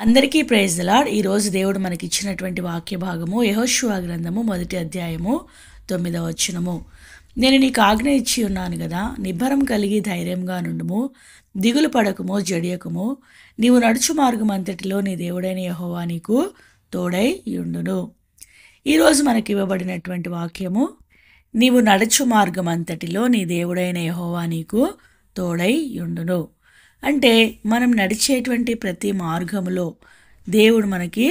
అందరికీ praise the lord. ఈరోజు దేవుడు మనకిచ్చినటువంటి వాక్య భాగము యెహోషువ గ్రంథము 1వ అధ్యాయము 9వ వచనము. నేను నీకు ఆజ్ఞ ఇచ్చి ఉన్నాను కదా, నిబ్బరం కలిగి ధైర్యంగా నుండుము, దిగులు పడకము, జడియకము. నీవు నడుచు మార్గం అంతటిలో నీ దేవుడైన యెహోవా నీకు తోడై యుండును. ఈరోజు మనకి ఇవ్వబడినటువంటి వాక్యము, నీవు నడుచు మార్గం అంతటిలో నీ దేవుడైన యెహోవా నీకు తోడై యుండును. అంటే మనం నడిచేటువంటి ప్రతి మార్గంలో దేవుడు మనకి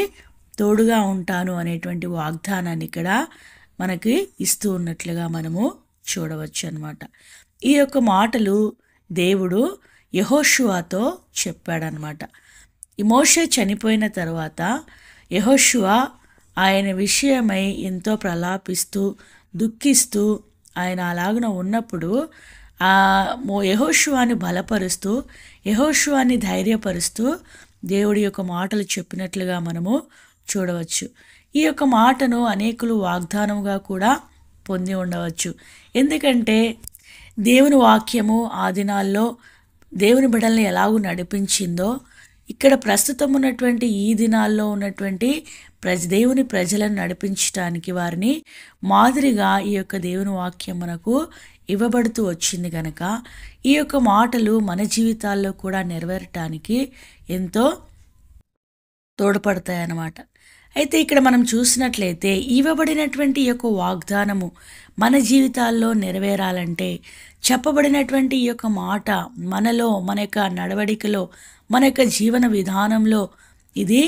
తోడుగా ఉంటాను అనేటువంటి వాగ్దానాన్ని ఇక్కడ మనకి ఇస్తూ ఉన్నట్లుగా మనము చూడవచ్చు అన్నమాట. ఈ యొక్క మాటలు దేవుడు యెహోషువతో చెప్పాడనమాట. ఈ మోషే చనిపోయిన తర్వాత యెహోషువ ఆయన విషయమై ఎంతో ప్రలాపిస్తూ దుఃఖిస్తూ ఆయన అలాగున ఉన్నప్పుడు యెహోషువని బలపరుస్తూ యెహోషువని ధైర్యపరుస్తూ దేవుడి యొక్క మాటలు చెప్పినట్లుగా మనము చూడవచ్చు. ఈ యొక్క మాటను అనేకులు వాగ్దానముగా కూడా పొంది ఉండవచ్చు. ఎందుకంటే దేవుని వాక్యము ఆ దినాల్లో దేవుని బిడ్డల్ని ఎలాగూ నడిపించిందో, ఇక్కడ ప్రస్తుతం ఉన్నటువంటి ఈ దినాల్లో ఉన్నటువంటి దేవుని ప్రజలను నడిపించడానికి వారిని మాదిరిగా ఈ యొక్క దేవుని వాక్యం మనకు ఇవ్వబడుతూ వచ్చింది కనుక ఈ యొక్క మాటలు మన జీవితాల్లో కూడా నెరవేరటానికి ఎంతో తోడ్పడతాయి అన్నమాట. అయితే ఇక్కడ మనం చూసినట్లయితే ఇవ్వబడినటువంటి ఈ యొక్క వాగ్దానము మన జీవితాల్లో నెరవేరాలంటే చెప్పబడినటువంటి ఈ యొక్క మాట మనలో, మన యొక్క నడవడికలో, మన యొక్క జీవన విధానంలో ఇది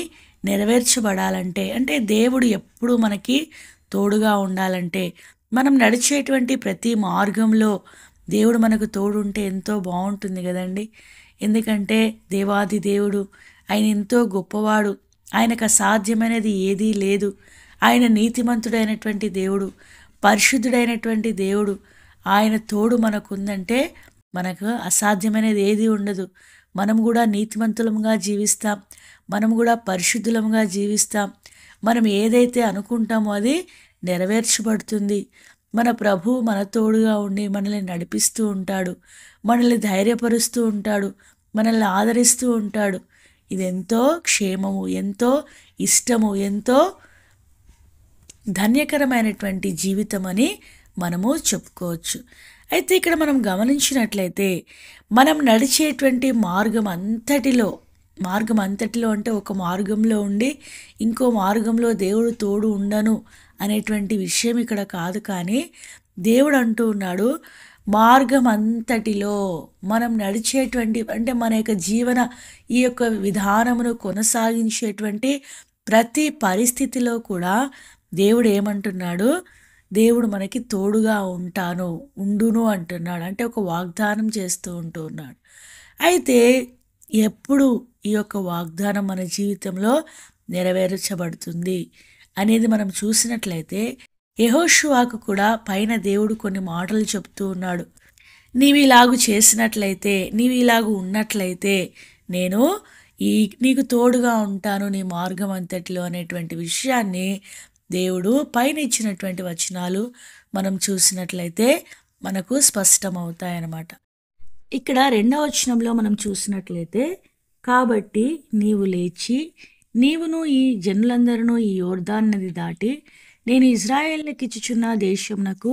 నెరవేర్చబడాలంటే, అంటే దేవుడు ఎప్పుడూ మనకి తోడుగా ఉండాలంటే, మనం నడిచేటువంటి ప్రతి మార్గంలో దేవుడు మనకు తోడుంటే ఎంతో బాగుంటుంది కదండి. ఎందుకంటే దేవాది దేవుడు, ఆయన ఎంతో గొప్పవాడు, ఆయనకు అసాధ్యమైనది ఏదీ లేదు. ఆయన నీతిమంతుడైనటువంటి దేవుడు, పరిశుద్ధుడైనటువంటి దేవుడు. ఆయన తోడు మనకుందంటే మనకు అసాధ్యమైనది ఏది ఉండదు. మనం కూడా నీతిమంతులముగా జీవిస్తాం, మనం కూడా పరిశుద్ధులముగా జీవిస్తాం. మనం ఏదైతే అనుకుంటామో అది నెరవేర్చబడుతుంది. మన ప్రభు మన తోడుగా ఉండి మనల్ని నడిపిస్తూ ఉంటాడు, మనల్ని ధైర్యపరుస్తూ ఉంటాడు, మనల్ని ఆదరిస్తూ ఉంటాడు. ఇది ఎంతో క్షేమము, ఎంతో ఇష్టము, ఎంతో ధన్యకరమైనటువంటి జీవితం అని మనము చెప్పుకోవచ్చు. అయితే ఇక్కడ మనం గమనించినట్లయితే మనం నడిచేటువంటి మార్గం అంతటిలో అంటే ఒక మార్గంలో ఉండి ఇంకో మార్గంలో దేవుడు తోడు ఉండను అనేటువంటి విషయం ఇక్కడ కాదు. కానీ దేవుడు అంటూ ఉన్నాడు, మార్గం అంతటిలో మనం నడిచేటువంటి అంటే మన యొక్క జీవన ఈ యొక్క విధానమును కొనసాగించేటువంటి ప్రతి పరిస్థితిలో కూడా దేవుడు ఏమంటున్నాడు, దేవుడు మనకి తోడుగా ఉండును అంటున్నాడు. అంటే ఒక వాగ్దానం చేస్తూ ఉన్నాడు. అయితే ఎప్పుడు ఈ యొక్క వాగ్దానం మన జీవితంలో నెరవేర్చబడుతుంది అనేది మనం చూసినట్లయితే యెహోషువకు కూడా పైన దేవుడు కొన్ని మాటలు చెప్తూ ఉన్నాడు. నీవు ఇలాగు చేసినట్లయితే, నీవు ఇలాగు ఉన్నట్లయితే నేను నీకు తోడుగా ఉంటాను నీ మార్గం అంతటిలో అనేటువంటి విషయాన్ని దేవుడు పైన ఇచ్చినటువంటి వచనాలు మనం చూసినట్లయితే మనకు స్పష్టమవుతాయన్నమాట. ఇక్కడ 2వ వచనంలో మనం చూసినట్లయితే, కాబట్టి నీవు లేచి నీవును ఈ జనులందరూ ఈ యోర్దాను నది దాటి నేను ఇజ్రాయేలుకి ఇచ్చుచున్న దేశమునకు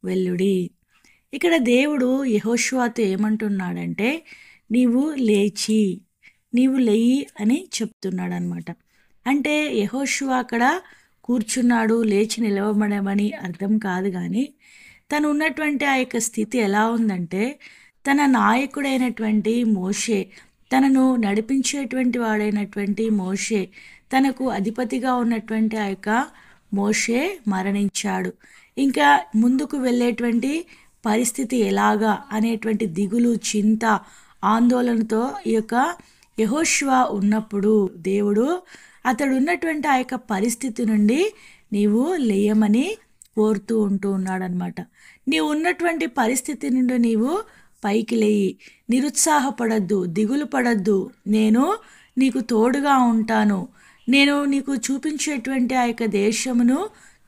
వెళ్ళుడి. ఇక్కడ దేవుడు యెహోషువతో ఏమంటున్నాడంటే నీవు లేయి అని చెప్తున్నాడు అనమాట. అంటే యెహోషువ అక్కడ కూర్చున్నాడు, లేచి నిలవబడమని అర్థం కాదు. కానీ తను ఉన్నటువంటి ఆ యొక్క స్థితి ఎలా ఉందంటే, తన నాయకుడైనటువంటి మోషే, తనను నడిపించేటువంటి వాడైనటువంటి మోషే, తనకు అధిపతిగా ఉన్నటువంటి ఆ యొక్క మోషే మరణించాడు. ఇంకా ముందుకు వెళ్ళేటువంటి పరిస్థితి ఎలాగా అనేటువంటి దిగులు, చింత, ఆందోళనతో ఈ యొక్క యెహోషువ ఉన్నప్పుడు దేవుడు అతడు ఉన్నటువంటి ఆ యొక్క పరిస్థితి నుండి నీవు లేయమని కోరుతూ ఉన్నాడనమాట. నీవు ఉన్నటువంటి పరిస్థితి నుండి నీవు పైకి లేయి, నిరుత్సాహపడద్దు, దిగులు పడద్దు, నేను నీకు తోడుగా ఉంటాను, నేను నీకు చూపించేటువంటి ఆ యొక్క దేశమును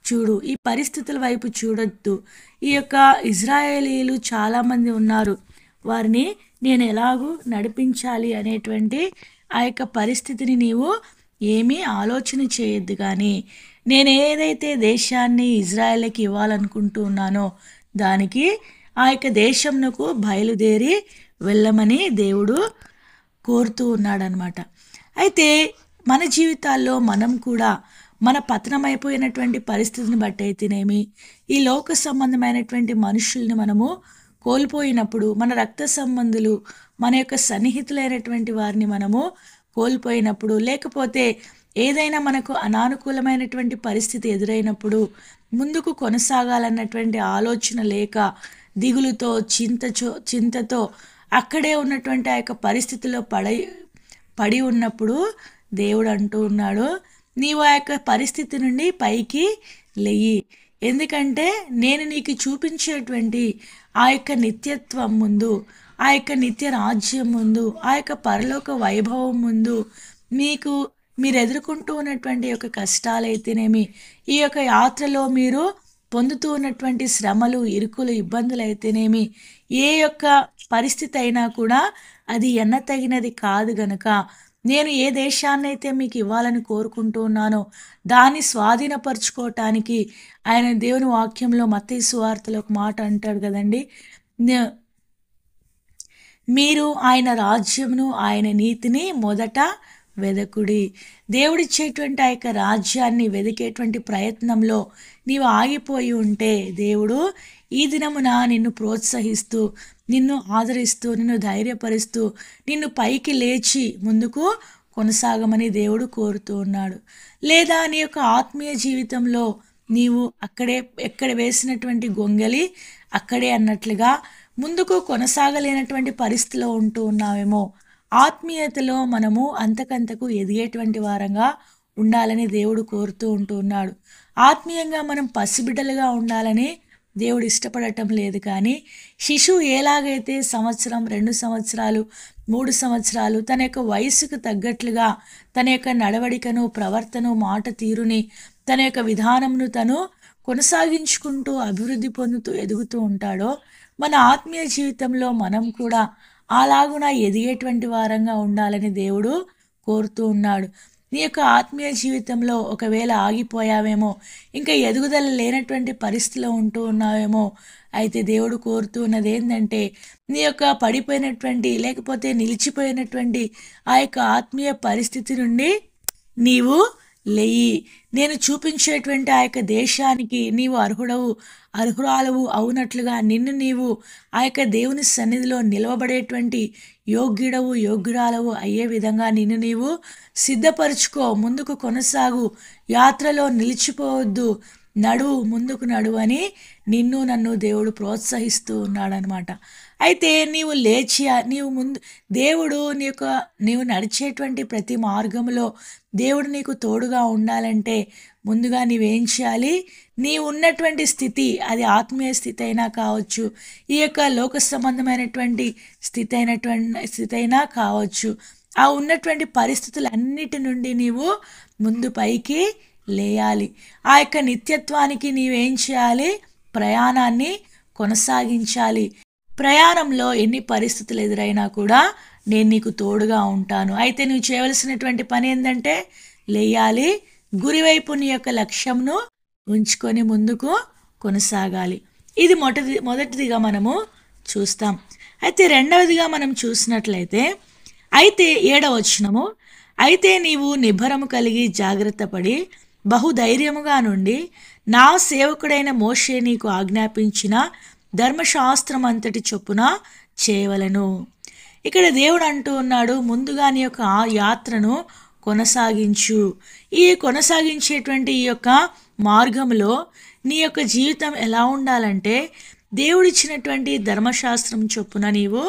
చూడు, ఈ పరిస్థితుల వైపు చూడొద్దు. ఈ యొక్క ఇజ్రాయేలీలు చాలామంది ఉన్నారు, వారిని నేను ఎలాగూ నడిపించాలి అనేటువంటి ఆ యొక్క పరిస్థితిని నీవు ఏమీ ఆలోచన చేయొద్దు కానీ నేను ఏదైతే దేశాన్ని ఇజ్రాయెల్కి ఇవ్వాలనుకుంటూ ఉన్నానో దానికి ఆ యొక్క దేశంనకు బయలుదేరి వెళ్ళమని దేవుడు కోరుతూ ఉన్నాడనమాట. అయితే మన జీవితాల్లో మనం కూడా మన పతనమైపోయినటువంటి పరిస్థితిని బట్టి అయితేనేమి, ఈ లోక సంబంధమైనటువంటి మనుషుల్ని మనము కోల్పోయినప్పుడు, మన రక్త సంబంధులు, మన యొక్క సన్నిహితులైనటువంటి వారిని మనము కోల్పోయినప్పుడు, లేకపోతే ఏదైనా మనకు అనానుకూలమైనటువంటి పరిస్థితి ఎదురైనప్పుడు ముందుకు కొనసాగాలన్నటువంటి ఆలోచన లేక దిగులుతో చింతతో అక్కడే ఉన్నటువంటి ఆ యొక్క పరిస్థితిలో పడి ఉన్నప్పుడు దేవుడు అంటూ ఉన్నాడు, నీవు ఆ యొక్క పరిస్థితి నుండి పైకి లేయి. ఎందుకంటే నేను నీకు చూపించేటువంటి ఆ యొక్క నిత్యత్వం ముందు, ఆ యొక్క నిత్య రాజ్యం ముందు, ఆ యొక్క పరలోక వైభవం ముందు మీరు ఎదుర్కొంటూ ఉన్నటువంటి యొక్క కష్టాలైతేనేమి, ఈ యొక్క యాత్రలో మీరు పొందుతూ ఉన్నటువంటి శ్రమలు, ఇరుకులు, ఇబ్బందులు అయితేనేమి, ఏ యొక్క పరిస్థితి అయినా కూడా అది ఎన్నతగినది కాదు గనక నేను ఏ దేశాన్నైతే మీకు ఇవ్వాలని కోరుకుంటూ ఉన్నానో దాన్ని స్వాధీనపరచుకోవటానికి ఆయన దేవుని వాక్యంలో మత్తయి సువార్తలో ఒక మాట అంటాడు కదండి, మీరు ఆయన రాజ్యమును ఆయన నీతిని మొదట వెదకుడి. దేవుడిచ్చేటువంటి ఆ యొక్క రాజ్యాన్ని వెదికేటువంటి ప్రయత్నంలో నీవు ఆగిపోయి ఉంటే దేవుడు ఈ దినమున నిన్ను ప్రోత్సహిస్తూ, నిన్ను ఆదరిస్తూ, నిన్ను ధైర్యపరుస్తూ, నిన్ను పైకి లేచి ముందుకు కొనసాగమని దేవుడు కోరుతూ ఉన్నాడు. లేదా నీ యొక్క ఆత్మీయ జీవితంలో నీవు ఎక్కడ వేసినటువంటి గొంగలి అక్కడే అన్నట్లుగా ముందుకు కొనసాగలేనటువంటి పరిస్థితిలో ఉంటూ ఉన్నావేమో. ఆత్మీయతలో మనము అంతకంతకు ఎదిగేటువంటి వారంగా ఉండాలని దేవుడు కోరుతూ ఉంటూ ఉన్నాడు. ఆత్మీయంగా మనం పసిబిడ్డలుగా ఉండాలని దేవుడు ఇష్టపడటం లేదు. కానీ శిశువు ఎలాగైతే సంవత్సరం, 2 సంవత్సరాలు, 3 సంవత్సరాలు తన యొక్క వయసుకు తగ్గట్లుగా తన యొక్క నడవడికను, ప్రవర్తన, మాట తీరుని, తన యొక్క విధానంను తను కొనసాగించుకుంటూ అభివృద్ధి పొందుతూ ఎదుగుతూ ఉంటాడో, మన ఆత్మీయ జీవితంలో మనం కూడా అలాగున ఎదిగేటువంటి వారంగా ఉండాలని దేవుడు కోరుతూ ఉన్నాడు. నీ యొక్క ఆత్మీయ జీవితంలో ఒకవేళ ఆగిపోయావేమో, ఇంకా ఎదుగుదల లేనటువంటి పరిస్థితిలో ఉంటూ ఉన్నావేమో, అయితే దేవుడు కోరుతూ ఉన్నది ఏంటంటే నీ యొక్క పడిపోయినటువంటి లేకపోతే నిలిచిపోయినటువంటి ఆ యొక్క ఆత్మీయ పరిస్థితి నుండి నీవు లేయి. నేను చూపించేటువంటి ఆ యొక్క దేశానికి నీవు అర్హురాలవు అవునట్లుగా నిన్ను నీవు ఆ యొక్క దేవుని సన్నిధిలో నిలవబడేటువంటి యోగ్యురాలవు అయ్యే విధంగా నిన్ను నీవు సిద్ధపరచుకో. ముందుకు కొనసాగు, యాత్రలో నిలిచిపోవద్దు, ముందుకు నడువు అని నన్ను దేవుడు ప్రోత్సహిస్తూ ఉన్నాడనమాట. అయితే నీవు దేవుడు నీవు నడిచేటువంటి ప్రతి మార్గంలో దేవుడు నీకు తోడుగా ఉండాలంటే ముందుగా నీవేం చేయాలి? నీవు ఉన్నటువంటి స్థితి, అది ఆత్మీయ స్థితి అయినా కావచ్చు, ఈ యొక్క లోక సంబంధమైనటువంటి స్థితి అయినా కావచ్చు, ఆ ఉన్నటువంటి పరిస్థితులన్నిటి నుండి నీవు ముందు పైకి లేయాలి. ఆ యొక్క నిత్యత్వానికి నీవేం చేయాలి? ప్రయాణాన్ని కొనసాగించాలి. ప్రయాణంలో ఎన్ని పరిస్థితులు ఎదురైనా కూడా నేను నీకు తోడుగా ఉంటాను. అయితే నువ్వు చేయవలసినటువంటి పని ఏంటంటే లేయాలి, గురివైపు నీ యొక్క లక్ష్యంను ఉంచుకొని ముందుకు కొనసాగాలి. ఇది మొదటిదిగా మనము చూస్తాం. అయితే రెండవదిగా మనం చూసినట్లయితే, అయితే 7వ వచనము, అయితే నీవు నిబ్బరము కలిగి జాగ్రత్త పడి బహుధైర్యముగా నుండి నా సేవకుడైన మోషే నీకు ఆజ్ఞాపించిన ధర్మశాస్త్రం అంతటి చొప్పున చేయవలను. ఇక్కడ దేవుడు అంటూ ఉన్నాడు, ముందుగా నీ యొక్క యాత్రను కొనసాగించు. ఈ కొనసాగించేటువంటి ఈ యొక్క మార్గంలో నీ యొక్క జీవితం ఎలా ఉండాలంటే దేవుడిచ్చినటువంటి ధర్మశాస్త్రం చొప్పున నీవు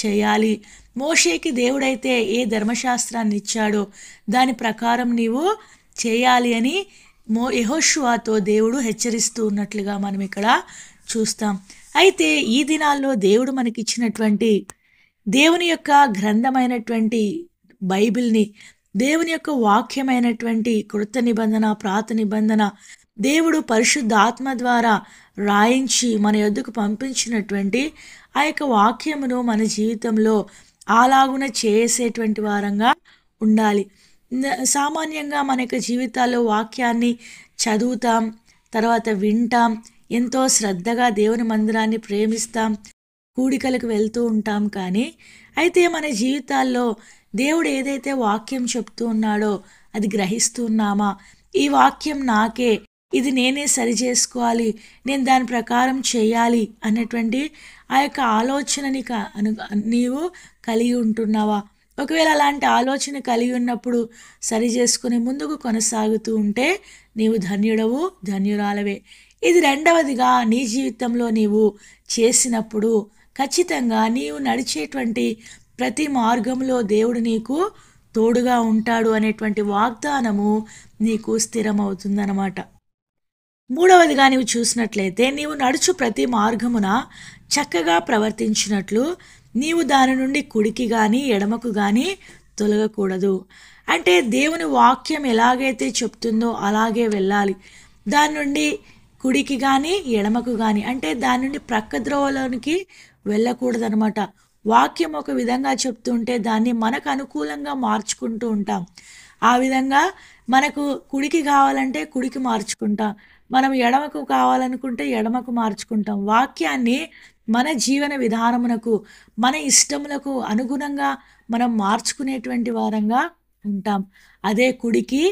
చేయాలి. మోషేకి దేవుడైతే ఏ ధర్మశాస్త్రాన్ని ఇచ్చాడో దాని ప్రకారం నీవు చేయాలి అని యెహోషువతో దేవుడు హెచ్చరిస్తూ ఉన్నట్లుగా మనం ఇక్కడ చూస్తాం. అయితే ఈ దినాల్లో దేవుడు మనకిచ్చినటువంటి దేవుని యొక్క గ్రంథమైనటువంటి బైబిల్ని, దేవుని యొక్క వాక్యమైనటువంటి కృత నిబంధన, ప్రాత నిబంధన దేవుడు పరిశుద్ధ ఆత్మ ద్వారా రాయించి మన యొద్దకు పంపించినటువంటి ఆ యొక్క వాక్యమును మన జీవితంలో అలాగున చేసేటువంటి వారంగా ఉండాలి. సామాన్యంగా మన యొక్క జీవితాల్లో వాక్యాన్ని చదువుతాం, తర్వాత వింటాం, ఎంతో శ్రద్ధగా దేవుని మందిరాన్ని ప్రేమిస్తాం, కూడికలకు వెళ్తూ ఉంటాం. కానీ అయితే మన జీవితాల్లో దేవుడు ఏదైతే వాక్యం చెప్తూ ఉన్నాడో అది గ్రహిస్తున్నామా? ఈ వాక్యం నాకే, ఇది నేనే సరి చేసుకోవాలి, నేను దాని ప్రకారం చేయాలి అనేటువంటి ఆ యొక్క ఆలోచనని నీవు కలిగి ఉంటున్నావా? ఒకవేళ అలాంటి ఆలోచన కలిగి ఉన్నప్పుడు సరి చేసుకుని ముందుకు కొనసాగుతూ ఉంటే నీవు ధన్యుడవు, ధన్యురాలవే. ఇది రెండవదిగా నీ జీవితంలో నీవు చేసినప్పుడు ఖచ్చితంగా నీవు నడిచేటువంటి ప్రతి మార్గంలో దేవుడు నీకు తోడుగా ఉంటాడు అనేటువంటి వాగ్దానము నీకు స్థిరమవుతుందన్నమాట. మూడవదిగా నీవు చూసినట్లయితే నీవు నడుచు ప్రతి మార్గమున చక్కగా ప్రవర్తించినట్లు నీవు దాని నుండి కుడికి కానీ ఎడమకు కానీ తొలగకూడదు. అంటే దేవుని వాక్యం ఎలాగైతే చెప్తుందో అలాగే వెళ్ళాలి. దాని నుండి కుడికి కానీ ఎడమకు కానీ, అంటే దాని నుండి ప్రక్క ద్రోవలోనికి వెళ్ళకూడదు అనమాట. వాక్యం ఒక విధంగా చెప్తుంటే దాన్ని మనకు అనుకూలంగా మార్చుకుంటూ ఉంటాం. ఆ విధంగా మనకు కుడికి కావాలంటే కుడికి మార్చుకుంటాం, మనం ఎడమకు కావాలనుకుంటే ఎడమకు మార్చుకుంటాం. వాక్యాన్ని మన జీవన విధానమునకు, మన ఇష్టములకు అనుగుణంగా మనం మార్చుకునేటువంటి వారంగా ఉంటాం. అదే కుడికి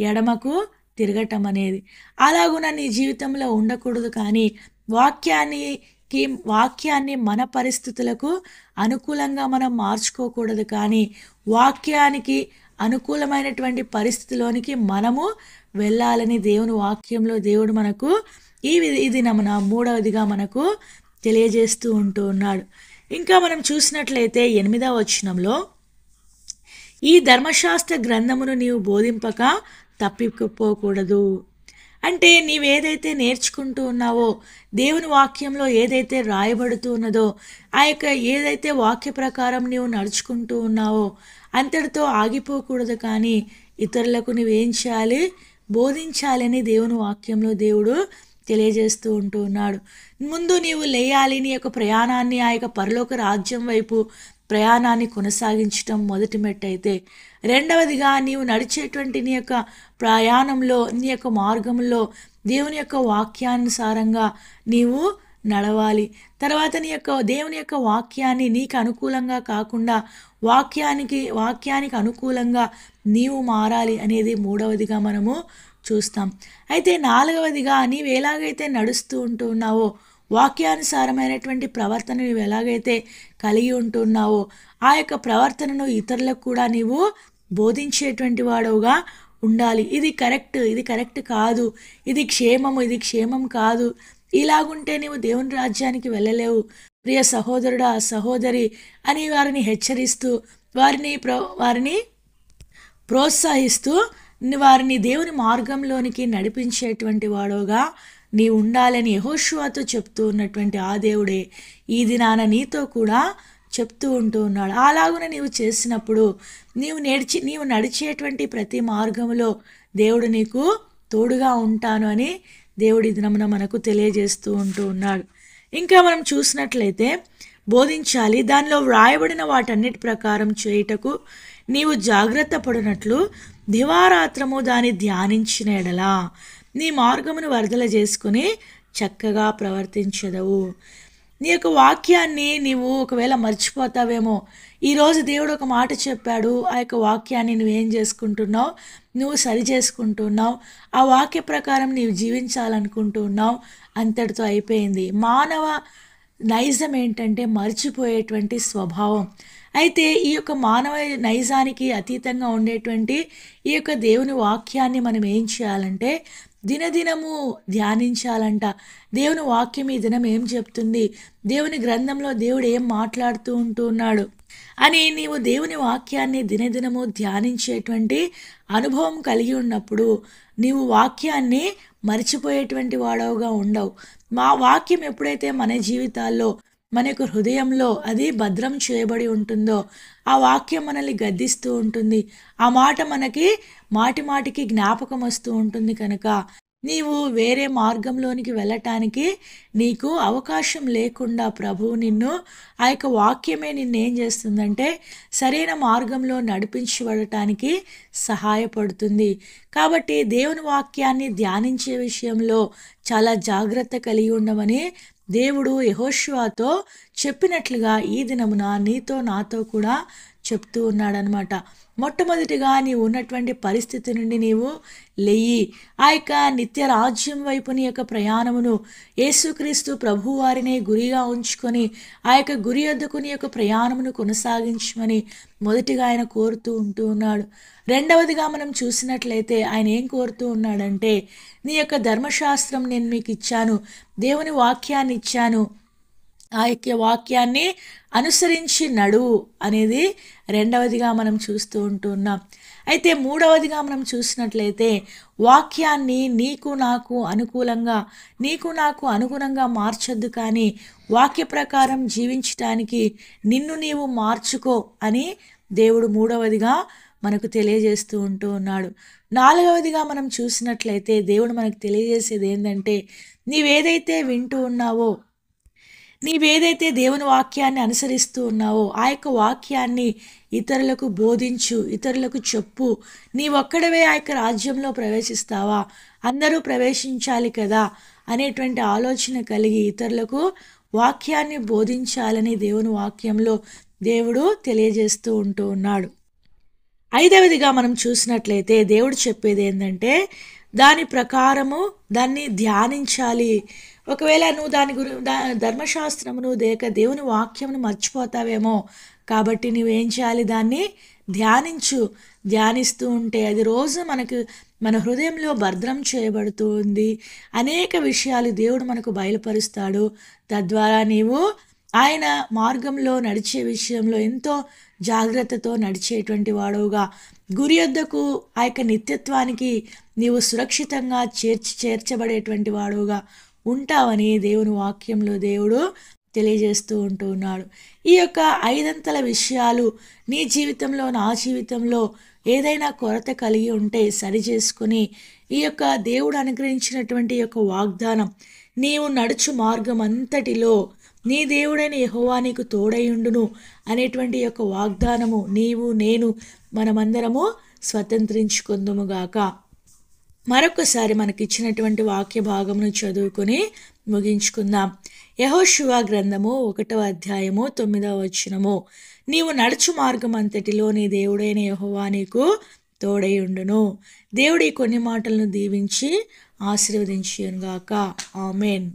ఎడమకు తిరగటం అనేది. అలాగున నీ జీవితంలో ఉండకూడదు. కానీ వాక్యాన్ని మన పరిస్థితులకు అనుకూలంగా మనం మార్చుకోకూడదు. కానీ వాక్యానికి అనుకూలమైనటువంటి పరిస్థితిలోనికి మనము వెళ్ళాలని దేవుని వాక్యంలో దేవుడు మనకు ఇది నమన మూడవదిగా మనకు తెలియజేస్తూ ఉంటూ ఉన్నాడు. ఇంకా మనం చూసినట్లయితే 8వ వచనంలో, ఈ ధర్మశాస్త్ర గ్రంథమును నీవు బోధింపక తప్పిపోకూడదు. అంటే నీవేదైతే నేర్చుకుంటూ ఉన్నావో, దేవుని వాక్యంలో ఏదైతే రాయబడుతూ ఉన్నదో, ఆ యొక్క ఏదైతే వాక్య ప్రకారం నీవు నడుచుకుంటూ ఉన్నావో అంతటితో ఆగిపోకూడదు. కానీ ఇతరులకు నువ్వేం చేయాలి? బోధించాలని దేవుని వాక్యంలో దేవుడు తెలియజేస్తూ ఉంటూ ఉన్నాడు. ముందు నీవు లేయాలి, నీ యొక్క ప్రయాణాన్ని ఆ యొక్క పరలోక రాజ్యం వైపు ప్రయాణాన్ని కొనసాగించటం మొదటి మెట్టయితే, రెండవదిగా నీవు నడిచేటువంటి నీ యొక్క ప్రయాణంలో, నీ యొక్క మార్గంలో దేవుని యొక్క వాక్యానుసారంగా నీవు నడవాలి. తర్వాత దేవుని యొక్క వాక్యాన్ని నీకు అనుకూలంగా కాకుండా వాక్యానికి అనుకూలంగా నీవు మారాలి అనేది మూడవదిగా మనము చూస్తాం. అయితే నాలుగవదిగా నీవు ఎలాగైతే నడుస్తూ ఉంటున్నావో, వాక్యానుసారమైనటువంటి ప్రవర్తన నీవు ఎలాగైతే కలిగి ఉంటున్నావో ఆ యొక్క ప్రవర్తనను ఇతరులకు కూడా నీవు బోధించేటువంటి వాడవుగా ఉండాలి. ఇది కరెక్ట్ కాదు, ఇది క్షేమం కాదు, ఇలాగుంటే నీవు దేవుని రాజ్యానికి వెళ్ళలేవు ప్రియ సహోదరుడా, సహోదరి అని వారిని హెచ్చరిస్తూ, వారిని ప్రోత్సహిస్తూ వారిని దేవుని మార్గంలోనికి నడిపించేటువంటి వాడుగా నీ ఉండాలని యెహోషువతో చెప్తూ ఉన్నటువంటి ఆ దేవుడే ఈ దినాన నీతో కూడా చెప్తూ ఉంటూ ఉన్నాడు. అలాగున నీవు చేసినప్పుడు నీవు నడిచేటువంటి ప్రతి మార్గంలో దేవుడు నీకు తోడుగా ఉంటాను అని దేవుడి దినమున మనకు తెలియజేస్తూ ఉంటూ ఉన్నాడు. ఇంకా మనం చూసినట్లయితే బోధించాలి, దానిలో వ్రాయబడిన వాటన్నిటి ప్రకారం చేయుటకు నీవు జాగ్రత్త పడినట్లు దివారాత్రము దాన్ని ధ్యానించిన ఎడలా నీ మార్గమును వరదల చేసుకుని చక్కగా ప్రవర్తించదవు. నీ యొక్క వాక్యాన్ని నీవు ఒకవేళ మర్చిపోతావేమో. ఈరోజు దేవుడు ఒక మాట చెప్పాడు, ఆ యొక్క వాక్యాన్ని నువ్వేం చేసుకుంటున్నావు? నువ్వు సరి చేసుకుంటున్నావు, ఆ వాక్య ప్రకారం నీవు జీవించాలనుకుంటున్నావు, అంతటితో అయిపోయింది. మానవ నైజం ఏంటంటే మర్చిపోయేటువంటి స్వభావం. అయితే ఈ యొక్క మానవ నైజానికి అతీతంగా ఉండేటువంటి ఈ యొక్క దేవుని వాక్యాన్ని మనం ఏం చేయాలంటే దినదినము ధ్యానించాలంట. దేవుని వాక్యం ఈ దినం ఏం చెప్తుంది, దేవుని గ్రంథంలో దేవుడు ఏం మాట్లాడుతూ ఉంటున్నాడు అని నీవు దేవుని వాక్యాన్ని దినదినము ధ్యానించేటువంటి అనుభవం కలిగి ఉన్నప్పుడు నీవు వాక్యాన్ని మర్చిపోయేటువంటి వాడవుగా ఉండవు. మా వాక్యం ఎప్పుడైతే మన జీవితాల్లో, మన యొక్క హృదయంలో అది భద్రం చేయబడి ఉంటుందో ఆ వాక్యం మనల్ని గద్దిస్తూ ఉంటుంది. ఆ మాట మనకి మాటికి జ్ఞాపకం వస్తూ ఉంటుంది. కనుక నీవు వేరే మార్గంలోనికి వెళ్ళటానికి నీకు అవకాశం లేకుండా ప్రభువు నిన్ను ఆ యొక్క వాక్యమే నిన్నేం చేస్తుందంటే సరైన మార్గంలో నడిపించబడటానికి సహాయపడుతుంది. కాబట్టి దేవుని వాక్యాన్ని ధ్యానించే విషయంలో చాలా జాగ్రత్త కలిగి ఉండమని దేవుడు యెహోషువతో చెప్పినట్లుగా ఈ దినమున నీతో నాతో కూడా చెప్తూ ఉన్నాడనమాట. మొట్టమొదటిగా నీవు ఉన్నటువంటి పరిస్థితి నుండి నీవు లేయి ఆ యొక్క నిత్య రాజ్యం వైపు నీ యొక్క ప్రయాణమును యేసుక్రీస్తు ప్రభువారినే గురిగా ఉంచుకొని ఆ యొక్క గురి వద్దకు నీ యొక్క ప్రయాణమును కొనసాగించమని మొదటిగా ఆయన కోరుతూ ఉంటూ ఉన్నాడు. రెండవదిగా మనం చూసినట్లయితే ఆయన ఏం కోరుతూ ఉన్నాడంటే నీ యొక్క ధర్మశాస్త్రం నేను మీకు ఇచ్చాను, దేవుని వాక్యాన్ని ఇచ్చాను, ఆ యొక్క వాక్యాన్ని అనుసరించి నడువు అనేది రెండవదిగా మనం చూస్తూ ఉంటున్నాం. అయితే మూడవదిగా మనం చూసినట్లయితే వాక్యాన్ని నీకు నాకు అనుకూలంగా నీకు నాకు అనుగుణంగా మార్చొద్దు, కానీ వాక్య ప్రకారం జీవించటానికి నిన్ను నీవు మార్చుకో అని దేవుడు మూడవదిగా మనకు తెలియజేస్తూ ఉంటూ ఉన్నాడు. నాలుగవదిగా మనం చూసినట్లయితే దేవుడు మనకు తెలియజేసేది ఏంటంటే నీవేదైతే వింటూ ఉన్నావో నీవేదైతే దేవుని వాక్యాన్ని అనుసరిస్తూ ఉన్నావో ఆ యొక్క వాక్యాన్ని ఇతరులకు బోధించు, ఇతరులకు చెప్పు. నీవొక్కడవే ఆ యొక్క రాజ్యంలో ప్రవేశిస్తావా, అందరూ ప్రవేశించాలి కదా అనేటువంటి ఆలోచన కలిగి ఇతరులకు వాక్యాన్ని బోధించాలని దేవుని వాక్యంలో దేవుడు తెలియజేస్తూ ఉంటూ ఉన్నాడు. ఐదవదిగా మనం చూసినట్లయితే దేవుడు చెప్పేది ఏంటంటే దాని ప్రకారము దాన్ని ధ్యానించాలి. ఒకవేళ నువ్వు ధర్మశాస్త్రమును దేవుని వాక్యమును మర్చిపోతావేమో, కాబట్టి నువ్వేం చేయాలి, దాన్ని ధ్యానిస్తూ ఉంటే అది రోజు మన హృదయంలో భద్రం చేయబడుతూ ఉంది. అనేక విషయాలు దేవుడు మనకు బయలుపరుస్తాడు. తద్వారా నీవు ఆయన మార్గంలో నడిచే విషయంలో ఎంతో జాగ్రత్తతో నడిచేటువంటి వాడుగా గురి వద్దకు ఆ యొక్క నిత్యత్వానికి నీవు సురక్షితంగా చేర్చబడేటువంటి వాడుగా ఉంటావని దేవుని వాక్యంలో దేవుడు తెలియజేస్తూ ఉంటూ ఉన్నాడు. ఈ యొక్క ఐదంతల విషయాలు నీ జీవితంలో నా జీవితంలో ఏదైనా కొరత కలిగి ఉంటే సరి చేసుకుని ఈ యొక్క దేవుడు అనుగ్రహించినటువంటి యొక్క వాగ్దానం నీవు నడుచు మార్గం అంతటిలో నీ దేవుడైన యెహోవా నీకు తోడైయుండును అనేటువంటి యొక్క వాగ్దానము నీవు నేను మనమందరము స్వతంత్రించుకుందుముగాక. మరొకసారి మనకిచ్చినటువంటి వాక్య భాగమును చదువుకొని ముగించుకుందాం. యెహోషువ గ్రంథము 1వ అధ్యాయము 9వ వచనము. నీవు నడుచు మార్గం అంతటిలో నీ దేవుడైన యెహోవా నీకు తోడైయుండును. దేవుడి కొన్ని మాటలను దీవించి ఆశీర్వదించుగాక. ఆమేన్.